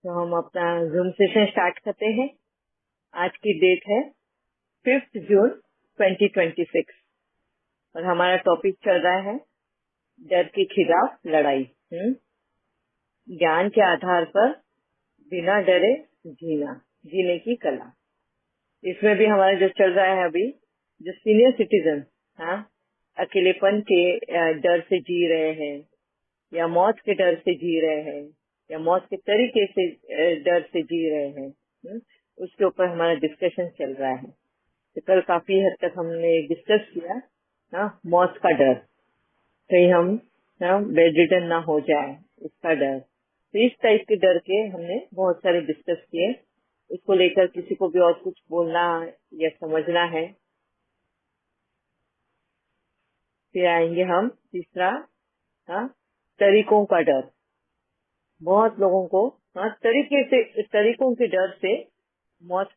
तो हम अपना जूम सेशन स्टार्ट करते हैं। आज की डेट है 5 जून 2026 और हमारा टॉपिक चल रहा है डर के खिलाफ लड़ाई। ज्ञान के आधार पर बिना डरे जीने की कला। इसमें भी हमारा जो चल रहा है अभी, जो सीनियर सिटीजन अकेलेपन के डर से जी रहे हैं या मौत के डर से जी रहे हैं या मौत के तरीके से डर से जी रहे हैं, उसके ऊपर हमारा डिस्कशन चल रहा है। तो कल काफी हद तक हमने डिस्कस किया मौत का डर, कहीं हम बेड रिटर्न ना हो जाए उसका डर। तो इस टाइप के डर के हमने बहुत सारे डिस्कस किए। इसको लेकर किसी को भी और कुछ बोलना या समझना है, फिर आएंगे हम तीसरा, तरीकों का डर। बहुत लोगों को तरीकों के डर से मौत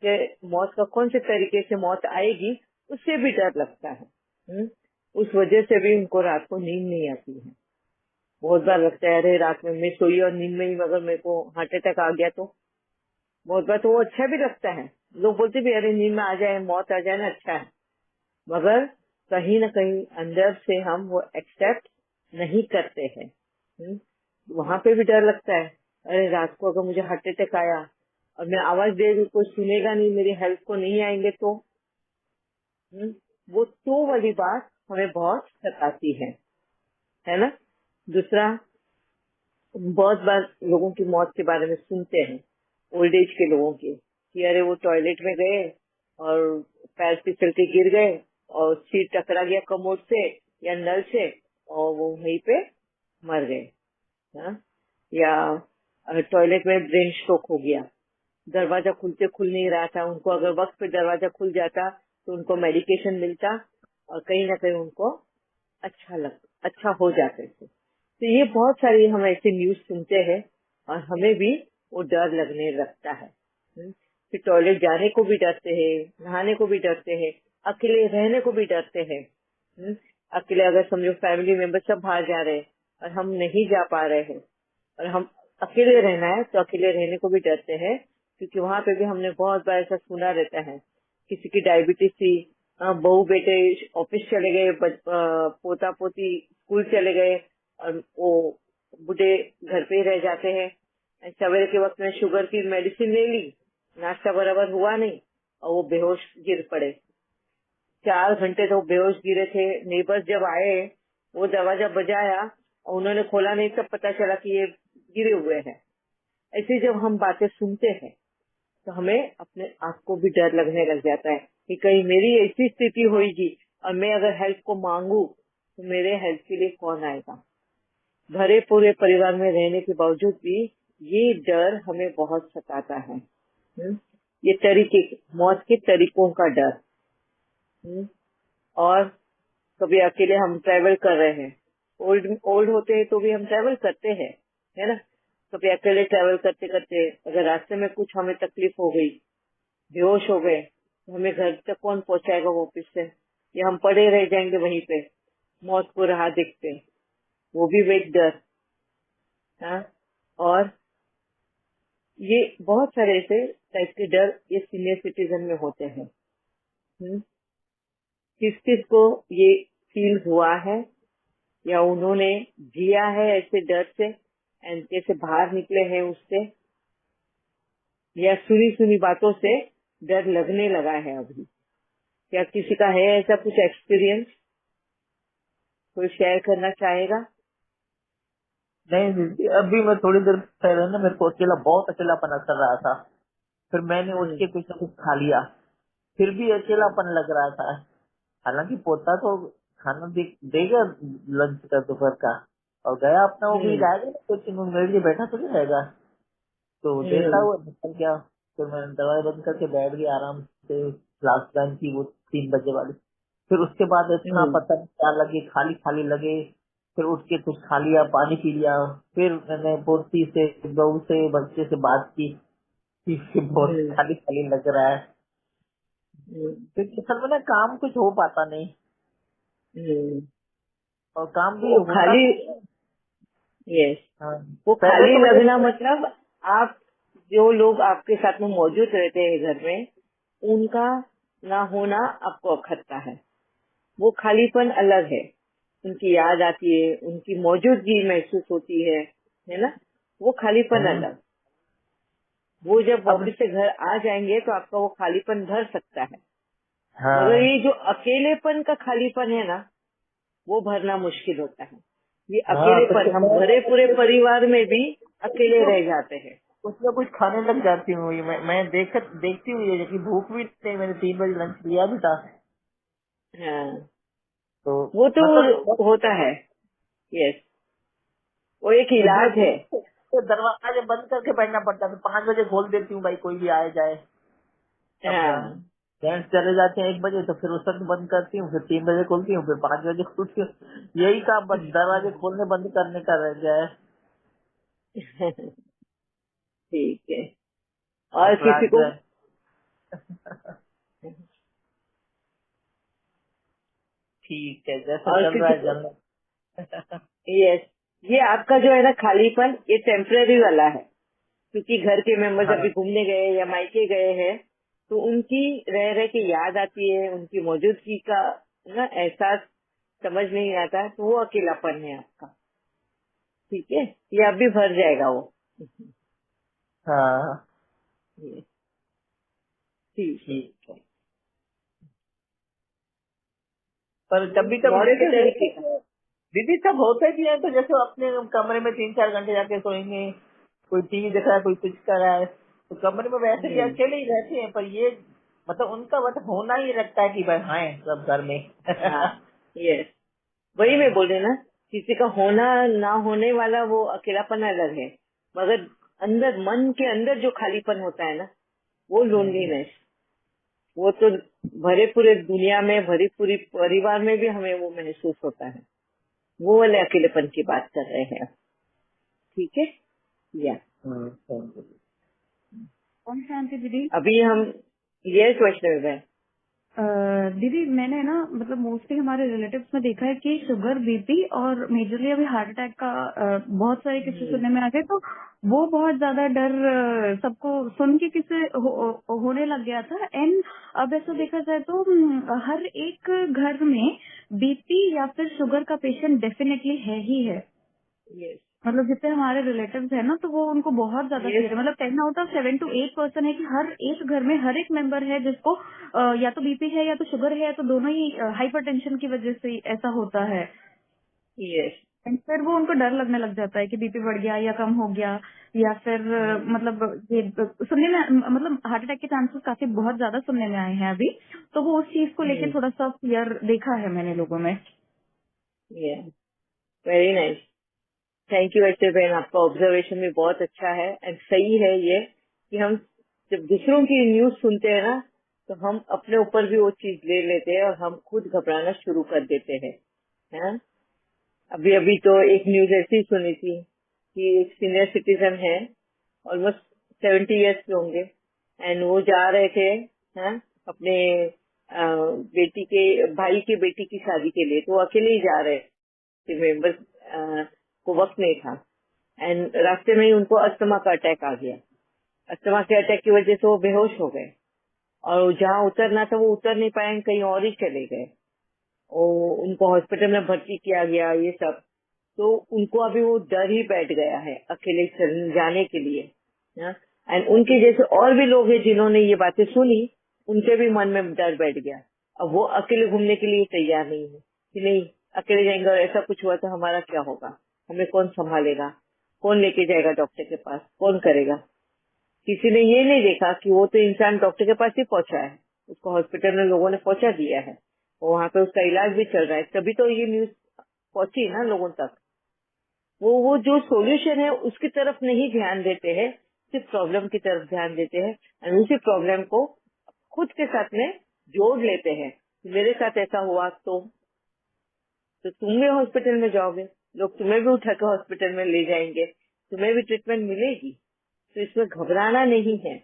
का कौन से तरीके से मौत आएगी उससे भी डर लगता है। उस वजह से भी उनको रात को नींद नहीं आती है। बहुत बार लगता है अरे रात में मैं सोई और नींद में ही अगर मेरे को हार्ट अटैक आ गया तो। बहुत बार तो वो अच्छा भी लगता है, लोग बोलते भी अरे नींद में आ जाए, मौत आ जाए ना, अच्छा है। मगर कहीं न कहीं अंदर से हम वो एक्सेप्ट नहीं करते हैं। वहाँ पे भी डर लगता है, अरे रात को अगर मुझे हार्ट अटैक आया और मैं आवाज दे रही, कोई सुनेगा नहीं, मेरी हेल्प को नहीं आएंगे तो। वो तो वाली बात हमें बहुत सताती है ना। दूसरा, बहुत बार लोगों की मौत के बारे में सुनते हैं, ओल्ड एज के लोगों की, कि अरे वो टॉयलेट में गए और पैर फिसल के गिर गए और सीट टकरा गया कमोड से या नल से और वो वहीं पे मर गए। या टॉयलेट में ब्रेन स्ट्रोक हो गया, दरवाजा खुलते खुल नहीं रहा था, उनको अगर वक्त पे दरवाजा खुल जाता तो उनको मेडिकेशन मिलता और कहीं ना कहीं उनको अच्छा हो जाते थे। तो ये बहुत सारी हम ऐसे न्यूज सुनते हैं और हमें भी वो डर लगने लगता है। फिर टॉयलेट जाने को भी डरते हैं, नहाने को भी डरते हैं, अकेले रहने को भी डरते हैं। अकेले अगर समझो फैमिली मेंबर सब बाहर जा रहे हैं और हम नहीं जा पा रहे हैं और हम अकेले रहना है तो अकेले रहने को भी डरते हैं, क्योंकि वहाँ पे भी हमने बहुत बार ऐसा सुना रहता है, किसी की डायबिटीज थी, बहू बेटे ऑफिस चले गए, पोता पोती स्कूल चले गए और वो बूढ़े घर पे ही रह जाते हैं। सवेरे के वक्त में शुगर की मेडिसिन ले ली, नाश्ता बराबर हुआ नहीं और वो बेहोश गिर पड़े। 4 घंटे तो बेहोश गिरे थे। नेबर्स जब आए, वो दरवाजा बजाया और उन्होंने खोला नहीं, तब पता चला कि ये गिरे हुए हैं। ऐसे जब हम बातें सुनते हैं तो हमें अपने आप को भी डर लगने लग जाता है कि कहीं मेरी ऐसी स्थिति होगी और मैं अगर हेल्प को मांगू तो मेरे हेल्प के लिए कौन आएगा। भरे पूरे परिवार में रहने के बावजूद भी ये डर हमें बहुत सताता है। ये मौत के तरीकों का डर। और कभी अकेले हम ट्रैवल कर रहे हैं, ओल्ड होते हैं तो भी हम ट्रैवल करते हैं, है ना। कभी अकेले ट्रैवल करते करते अगर रास्ते में कुछ हमें तकलीफ हो गई, बेहोश हो गए, तो हमें घर तक कौन पहुंचाएगा वापिस से, या हम पड़े रह जाएंगे वहीं पे मौत को राह देखते। वो भी एक डर। और ये बहुत सारे ऐसे टाइप के डर ये सीनियर सिटीजन में होते हैं। किस किस को ये फील हुआ है या उन्होंने जिया है ऐसे डर से एंड कैसे बाहर निकले हैं उससे, या सुनी सुनी बातों से डर लगने लगा है अभी। क्या किसी का है ऐसा कुछ एक्सपीरियंस, कोई शेयर करना चाहेगा? नहीं दीदी, अभी मैं थोड़ी देर पहले ना मेरे को बहुत अकेलापन कर रहा था। फिर मैंने उठ हम्म, के कुछ ना कुछ खा लिया, फिर भी अकेलापन लग रहा था। हालांकि पोता तो खाना देगा लंच का दोपहर का, और गया अपना, वो भी हम्म, जाएगा कुछ मेरे लिए बैठा थोड़ी रहेगा, तो देता हम्म, हुआ निकल गया। फिर मैंने दवाई बंद करके बैठ गया आराम से। लास्ट टाइम की वो 3 बजे वाली। फिर उसके बाद इतना हम्म, पता नहीं क्या लगे, खाली खाली लगे। फिर उठ के कुछ खा लिया, पानी पी लिया। फिर मैंने पोती से, बहू से, बच्चे से बात की कि बहुत हम्म, खाली खाली लग रहा है। हम्म, क्योंकि असल में ना काम कुछ हो पाता नहीं, हम्म। और काम भी वो होता खाली, तो नहीं। यस, हाँ, वो पहले खाली तो मुझे लगना मतलब आप जो लोग आपके साथ में मौजूद रहते हैं घर में, उनका ना होना आपको अखरता है। वो खालीपन अलग है, उनकी याद आती है, उनकी मौजूदगी महसूस होती है ना, वो खालीपन अलग। वो जब अब वापस से घर आ जाएंगे तो आपका वो खालीपन भर सकता है, मगर हाँ ये जो अकेलेपन का खालीपन है ना, वो भरना मुश्किल होता है। ये हाँ, अकेलेपन, हम भरे पूरे परिवार में भी अकेले रह जाते हैं। कुछ ना कुछ खाने लग जाती हूँ। ये मैं देखती हूँ ये कि भूख भी नहीं, मैंने 3 बजे लंच लिया भी था। हाँ, तो वो मतलब तो होता है। यस, वो एक इधर इलाज है। तो दरवाजे बंद करके बैठना पड़ता है। तो 5 बजे खोल देती हूँ, भाई कोई भी आए जाए अपना। हाँ, फ्रेंड्स चले जाते हैं 1 बजे, तो फिर उस वक्त बंद करती हूँ, फिर 3 बजे खोलती हूँ, फिर 5 बजे खोलती हूँ। यही काम बस दरवाजे खोलने बंद करने का रह गया है। ठीक है। और किसी अपराध को? जो है। ठीक है, जैसा और चल रहा किसी है को? चलना। यस, ये आपका जो है ना खालीपन, ये टेम्पररी वाला है, क्योंकि घर के मेंबर्स हाँ अभी घूमने गए या मायके गए हैं, तो उनकी रह रह के याद आती है, उनकी मौजूदगी का ना एहसास समझ नहीं आता, तो वो अकेलापन है आपका। ठीक है, ये अब भी भर जाएगा वो। हाँ ये, ठीक है। ठीक है। पर कभी कभी मॉडल के जैसे तरीके का। दीदी सब होते भी हैं, तो जैसे अपने कमरे में 3-4 घंटे जाके सोएंगे, कोई टीवी देख रहा है, कोई कुछ कर रहा है, तो कमरे में वैसे भी हम्म, अकेले ही रहते हैं। पर ये मतलब उनका होना ही रखता है कि भाई हाँ है सब घर में। हाँ, यस, वही मैं बोल रही ना, किसी का होना ना होने वाला वो अकेलापन अलग है, मगर अंदर, मन के अंदर जो खालीपन होता है ना, वो लोनलीनेस, वो तो भरे पूरे दुनिया में, भरी पूरी परिवार में भी हमें वो महसूस होता है। वो वाले अकेलेपन की बात कर रहे हैं। ठीक है, या thank you। कौन शांति दीदी? अभी हम ये क्वेश्चन है। दीदी मैंने ना मतलब मोस्टली हमारे रिलेटिव्स में देखा है कि शुगर, बीपी और मेजरली अभी हार्ट अटैक का बहुत सारे किस्से सुनने में आ गए। तो वो बहुत ज्यादा डर सबको सुन के किसे होने लग गया था। एंड अब ऐसा देखा जाए तो हर एक घर में बीपी या फिर शुगर का पेशेंट डेफिनेटली है ही है। यस, मतलब जितने हमारे रिलेटिव्स हैं ना, तो वो उनको बहुत ज्यादा यस, फियर है। मतलब 10 आउट ऑफ 7 to 8% है कि हर एक घर में हर एक मेंबर है जिसको या तो बीपी है या तो शुगर है, या तो दोनों ही हाइपरटेंशन की वजह से ऐसा होता है। यस, एंड फिर वो उनको डर लगने लग जाता है कि बीपी बढ़ गया या कम हो गया, या फिर मतलब ये सुनने में मतलब हार्ट अटैक के चांसेस काफी बहुत ज्यादा सुनने में आए हैं अभी। तो वो उस चीज को लेके थोड़ा सा फियर देखा है मैंने लोगों में। Very nice. थैंक यू अच्छे बहन, आपका ऑब्जर्वेशन भी बहुत अच्छा है एंड सही है ये, कि हम जब दूसरों की न्यूज सुनते हैं ना, तो हम अपने ऊपर भी वो चीज ले लेते हैं और हम खुद घबराना शुरू कर देते हैं। हाँ? अभी अभी तो एक न्यूज ऐसी सुनी थी कि एक सीनियर सिटीजन है, ऑलमोस्ट 70 years के होंगे, एंड वो जा रहे थे, हाँ, अपने बेटी के भाई के बेटी की शादी के लिए, तो वो अकेले ही जा रहे थे, मेंबर्स को वक्त नहीं था, एंड रास्ते में ही उनको अस्थमा का अटैक आ गया। अस्थमा के अटैक की वजह से वो बेहोश हो गए, और जहाँ उतरना था वो उतर नहीं पाए, कहीं और ही चले गए। उनको हॉस्पिटल में भर्ती किया गया, ये सब। तो उनको अभी वो डर ही बैठ गया है अकेले जाने के लिए। एंड उनके जैसे और भी लोग हैं जिन्होंने ये बातें सुनी, उनके भी मन में डर बैठ गया। अब वो अकेले घूमने के लिए तैयार नहीं है कि नहीं, अकेले जाएंगे और ऐसा कुछ हुआ तो हमारा क्या होगा, हमें कौन संभालेगा, कौन लेके जाएगा डॉक्टर के पास, कौन करेगा। किसी ने ये नहीं देखा कि वो तो इंसान डॉक्टर के पास ही पहुंचा है, उसको हॉस्पिटल में लोगों ने पहुंचा दिया है, और वहाँ पे उसका इलाज भी चल रहा है, तभी तो ये न्यूज पहुंची ना लोगों तक। वो जो सॉल्यूशन है उसकी तरफ नहीं ध्यान देते हैं, सिर्फ प्रॉब्लम की तरफ ध्यान देते हैं, और उसी प्रॉब्लम को खुद के साथ में जोड़ लेते हैं। मेरे साथ ऐसा हुआ तो तुम भी हॉस्पिटल में जाओगे, लोग तुम्हें भी उठा के हॉस्पिटल में ले जाएंगे, तुम्हें भी ट्रीटमेंट मिलेगी, तो इसमें घबराना नहीं है।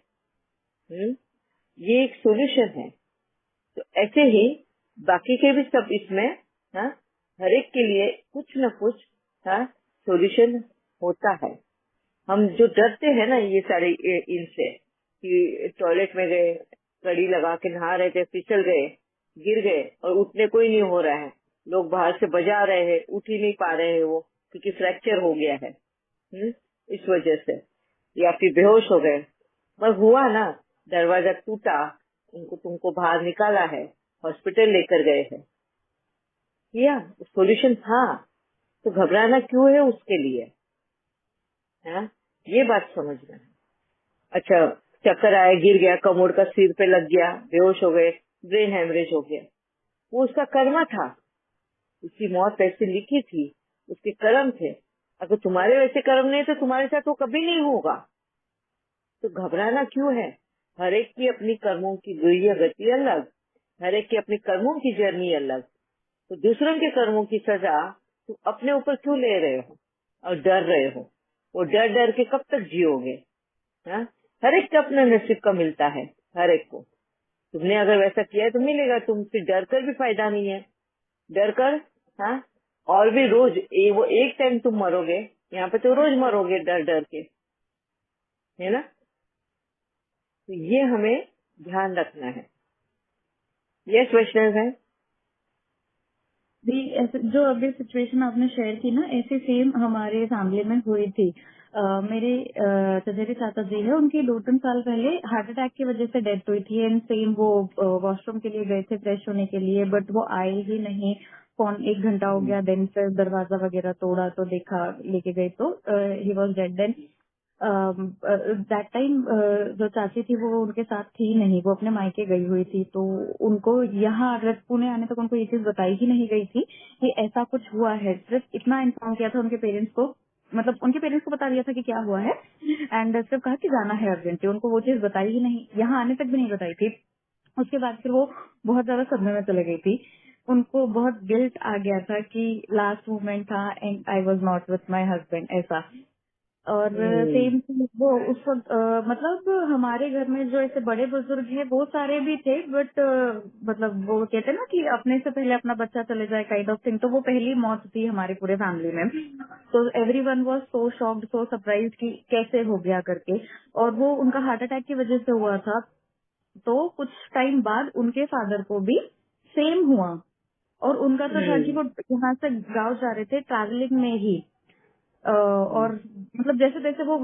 ये एक सॉल्यूशन है। तो ऐसे ही बाकी के भी सब इसमें, हाँ, हर एक के लिए कुछ न कुछ, हाँ, सॉल्यूशन होता है। हम जो डरते हैं ना ये सारे इनसे, कि टॉयलेट में गए, कड़ी लगा के नहा रहे थे, फिसल गए, गिर गए और उठने कोई नहीं हो रहा है, लोग बाहर से बजा रहे हैं, उठ ही नहीं पा रहे हैं वो, क्योंकि फ्रैक्चर हो गया है इस वजह से, या फिर बेहोश हो गए। पर हुआ ना, दरवाजा टूटा, तुमको बाहर निकाला है, हॉस्पिटल लेकर गए हैं, किया, सॉल्यूशन था, तो घबराना क्यों है उसके लिए, है? ये बात समझना है। अच्छा, चक्कर आया, गिर गया, कमोड का सिर पे लग गया, बेहोश हो गए, ब्रेन हेमरेज हो गया, वो उसका कर्म था, उसकी मौत ऐसी लिखी थी, उसके कर्म थे। अगर तुम्हारे वैसे कर्म नहीं तो तुम्हारे साथ वो कभी नहीं होगा, तो घबराना क्यों है? हर एक की अपनी कर्मों की गति अलग, हर एक की अपनी कर्मों की जर्नी अलग, तो दूसरों के कर्मों की सजा तुम अपने ऊपर क्यों ले रहे हो और डर रहे हो? वो डर डर के कब तक जियोगे? हाँ? हर एक का अपना नसीब का मिलता है, हर एक को। तुमने अगर वैसा किया है तो मिलेगा, तुम फिर डर कर भी फायदा नहीं है, डर कर। हाँ, और भी रोज वो एक टाइम तुम मरोगे, यहाँ पे तो रोज मरोगे डर डर के, है ना? तो ये हमें ध्यान रखना है। यस वैष्णव है जी, ऐसे जो अभी सिचुएशन आपने शेयर की ना, ऐसे सेम हमारे फैमिली में हुई थी। मेरे चचेरे चाचा जी है, उनकी 2-3 साल पहले हार्ट अटैक की वजह से डेथ हुई थी। एंड सेम वो वॉशरूम के लिए गए थे फ्रेश होने के लिए, बट वो आए ही नहीं। 1 घंटा हो गया, देन फिर दरवाजा वगैरह तोड़ा तो देखा, लेके गए तो he was dead. Then that time जो चाची थी वो उनके साथ थी नहीं, वो अपने मायके गई हुई थी। तो उनको यहाँ पुणे आने तक उनको ये चीज बताई ही नहीं गई थी कि ऐसा कुछ हुआ है। सिर्फ इतना इन्फॉर्म किया था उनके पेरेंट्स को, मतलब उनके पेरेंट्स को बता दिया था कि क्या हुआ है, एंड सिर्फ कहा कि जाना है अर्जेंटली। उनको वो चीज बताई ही नहीं, यहाँ आने तक भी नहीं बताई थी। उसके बाद फिर वो बहुत ज्यादा सदमे में चले गई थी। उनको बहुत गिल्ट आ गया था कि लास्ट मोमेंट था and I was not with my husband, ऐसा। और सेम वो उस वक्त मतलब हमारे घर में जो ऐसे बड़े बुजुर्ग हैं वो सारे भी थे, बट मतलब वो कहते हैं ना कि अपने से पहले अपना बच्चा चले जाए काइंड ऑफ थिंग, तो वो पहली मौत थी हमारे पूरे फैमिली में। तो everyone was so shocked, so surprise कि कैसे हो गया करके। और वो उनका हार्ट अटैक की वजह से हुआ था। तो कुछ टाइम बाद उनके फादर को भी सेम हुआ। और उनका तो था कि वो यहाँ से गाँव जा रहे थे ट्रैवलिंग में ही, और मतलब जैसे जैसे वो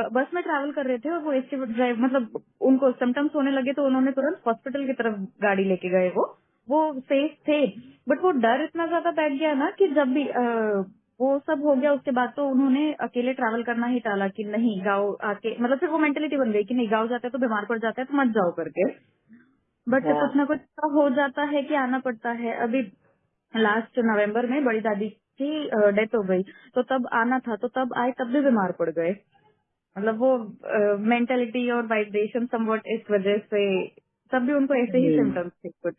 बस में ट्रैवल कर रहे थे और वो एसी ड्राइव, मतलब उनको सिम्टम्स होने लगे तो उन्होंने तुरंत हॉस्पिटल की तरफ गाड़ी लेके गए। वो सेफ थे, बट वो डर इतना ज्यादा बैठ गया ना कि जब भी वो सब हो गया उसके बाद तो उन्होंने अकेले ट्रैवल करना ही टाला कि नहीं गाँव आके, मतलब फिर वो मेंटेलिटी बन गई कि नहीं गाँव जाते हैं तो बीमार पड़ जाते हैं तो मत जाओ करके। बट हाँ। कुछ ना कुछ तो हो जाता है कि आना पड़ता है। अभी लास्ट नवंबर में बड़ी दादी की डेथ हो गई, तो तब आना था, तो तब आए तब भी बीमार पड़ गए। मतलब वो मेंटेलिटी और वाइब्रेशन समवट इस वजह से तब भी उनको ऐसे ही सिम्टम्स थे कुछ।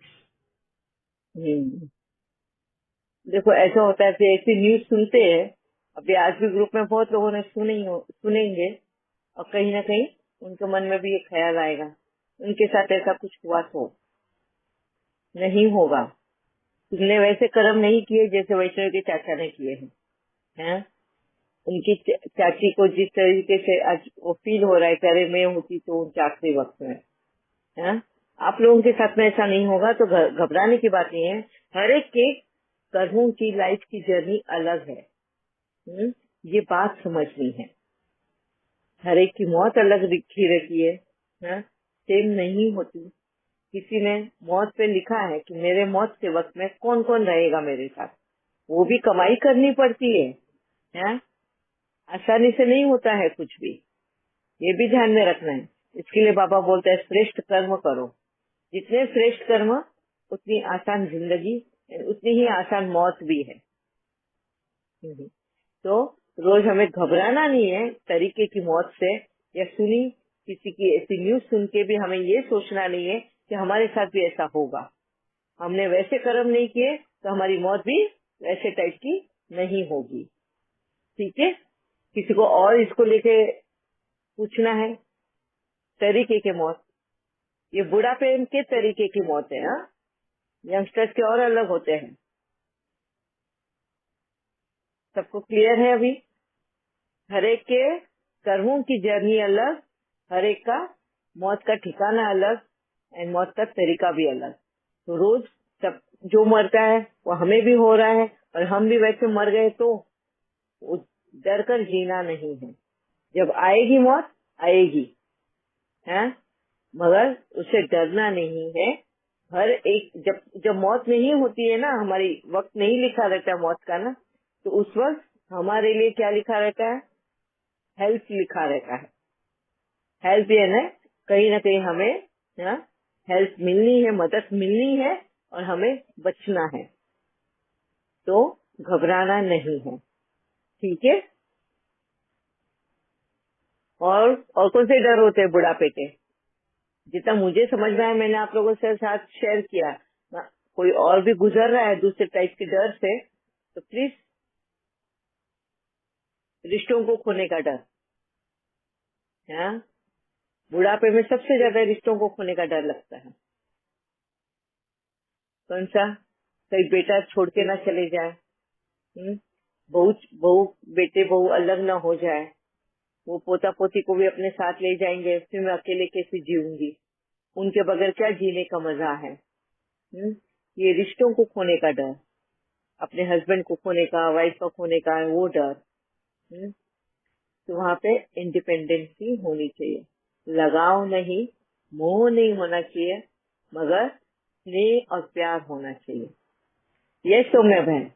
हम्म। देखो ऐसा होता है, फिर ऐसी न्यूज सुनते हैं, अभी आज भी ग्रुप में बहुत लोगों ने सुनेंगे, और कहीं ना कहीं उनके मन में भी ये ख्याल आएगा उनके साथ ऐसा कुछ हुआ तो नहीं होगा। तुमने वैसे कर्म नहीं किए जैसे वैष्णव के चाचा ने किए हैं। उनकी चाची को जिस तरीके से आज वो फील हो रहा है कि अरे मैं होती तो उनके आखिरी वक्त में, है? आप लोगों के साथ में ऐसा नहीं होगा, तो घबराने की बात नहीं है। हर एक के कर्मों की लाइफ की जर्नी अलग है। ये बात समझनी है। हर एक की मौत अलग लिखी रहती है, सेम नहीं होती। किसी ने मौत पे लिखा है कि मेरे मौत के वक्त में कौन कौन रहेगा मेरे साथ, वो भी कमाई करनी पड़ती है? आसानी से नहीं होता है कुछ भी, ये भी ध्यान में रखना है। इसके लिए बाबा बोलते हैं श्रेष्ठ कर्म करो। जितने श्रेष्ठ कर्म उतनी आसान जिंदगी, उतनी ही आसान मौत भी है। तो रोज हमें घबराना नहीं है तरीके की मौत से, या सुनी किसी की ऐसी न्यूज सुन के भी हमें ये सोचना नहीं है कि हमारे साथ भी ऐसा होगा। हमने वैसे कर्म नहीं किए तो हमारी मौत भी वैसे टाइप की नहीं होगी। ठीक है? किसी को और इसको लेके पूछना है? तरीके के मौत, ये बुढ़ापे के तरीके की मौत है। यंगस्टर्स के और अलग होते हैं। सबको क्लियर है अभी? हर एक के कर्मों की जर्नी अलग, हर एक का मौत का ठिकाना अलग एंड मौत का तरीका भी अलग। तो रोज सब जो मरता है वो हमें भी हो रहा है, और हम भी वैसे मर गए तो डर कर जीना नहीं है। जब आएगी मौत आएगी, है, मगर उसे डरना नहीं है। हर एक जब मौत नहीं होती है ना, हमारी वक्त नहीं लिखा रहता है मौत का ना, तो उस वक्त हमारे लिए क्या लिखा रहता है? हेल्प लिखा रहता है। हेल्प ये ना कहीं हमें हेल्प मिलनी है, मदद मिलनी है और हमें बचना है, तो घबराना नहीं है। ठीक है। और कौन से डर होते हैं बुढ़ापे के? जितना मुझे समझ में आया, मैंने आप लोगों से साथ शेयर किया ना, कोई और भी गुजर रहा है दूसरे टाइप के डर से, तो प्लीज, रिश्तों को खोने का डर, हाँ, बुढ़ापे में सबसे ज्यादा रिश्तों को खोने का डर लगता है। कौन सा? कहीं बेटा छोड़ के ना चले जाए, बहू बेटे बहू अलग ना हो जाए, वो पोता पोती को भी अपने साथ ले जाएंगे, फिर मैं अकेले कैसे जीऊंगी, उनके बगैर क्या जीने का मजा है। ये रिश्तों को खोने का डर, अपने हस्बैंड को खोने का, वाइफ को खोने का, वो डर। तो वहाँ पे इंडिपेंडेंसी होनी चाहिए, लगाव नहीं, मोह नहीं होना चाहिए, मगर स्नेह और प्यार होना चाहिए। ये सौम्या बहन।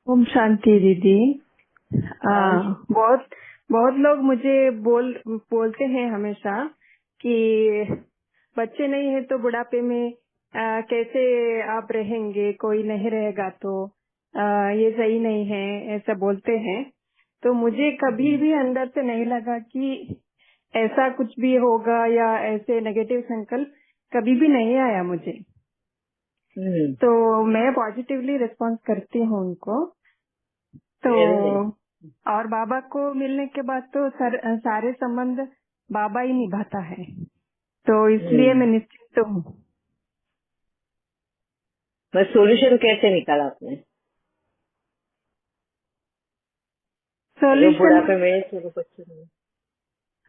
ओम शांति दीदी। बहुत बहुत लोग मुझे बोलते हैं हमेशा कि बच्चे नहीं है तो बुढ़ापे में कैसे आप रहेंगे, कोई नहीं रहेगा तो ये सही नहीं है, ऐसा बोलते हैं। तो मुझे कभी भी अंदर से नहीं लगा कि ऐसा कुछ भी होगा, या ऐसे नेगेटिव संकल्प कभी भी नहीं आया मुझे। तो मैं पॉजिटिवली रिस्पॉन्स करती हूँ उनको। तो और बाबा को मिलने के बाद तो सारे संबंध बाबा ही निभाता है, तो इसलिए मैं निश्चित हूँ। बस सोल्यूशन कैसे निकाला आपने? सोल्यूशन बुढ़ापे में छोटे बच्चे नहीं,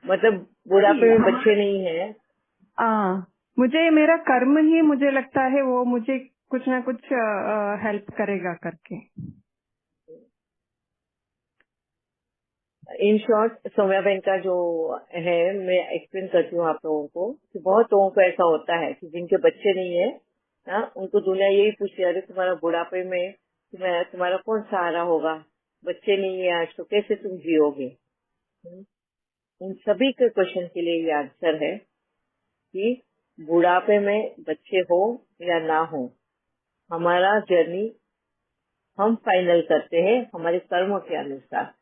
मतलब बुढ़ापे में बच्चे नहीं है। मुझे मेरा कर्म ही मुझे लगता है वो मुझे कुछ ना कुछ हेल्प करेगा करके। इन शॉर्ट सौम्या बहन का जो है, मैं एक्सप्लेन करती हूँ आप लोगों को कि बहुत लोगों को ऐसा होता है कि जिनके बच्चे नहीं है ना, उनको दुनिया यही पूछती है, अरे तुम्हारा बुढ़ापे में तुम्हारा कौन सहारा होगा, बच्चे नहीं है आज तो कैसे तुम जियोगे। उन सभी के क्वेश्चन के लिए ये आंसर है कि बुढ़ापे में बच्चे हो या ना हो, हमारा जर्नी हम फाइनल करते हैं हमारे कर्मों के अनुसार।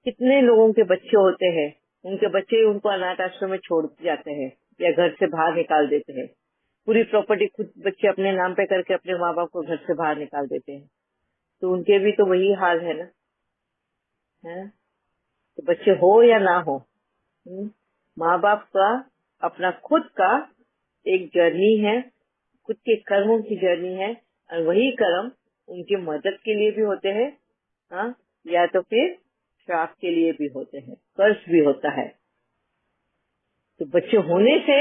कितने लोगों के बच्चे होते हैं, उनके बच्चे उनको अनाथ आश्रम में छोड़ जाते हैं या घर से बाहर निकाल देते हैं, पूरी प्रॉपर्टी खुद बच्चे अपने नाम पे करके अपने माँ बाप को घर से बाहर निकाल देते हैं। तो उनके भी तो वही हाल है ना, है? तो बच्चे हो या ना हो, माँ बाप का अपना खुद का एक जर्नी है, खुद के कर्मों की जर्नी है, और वही कर्म उनकी मदद के लिए भी होते हैं, हाँ, या तो फिर श्राप के लिए भी होते हैं, कर्ज भी होता है। तो बच्चे होने से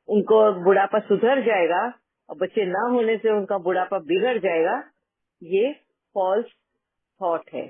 उनको बुढ़ापा सुधर जाएगा और बच्चे ना होने से उनका बुढ़ापा बिगड़ जाएगा, ये फॉल्स थॉट है।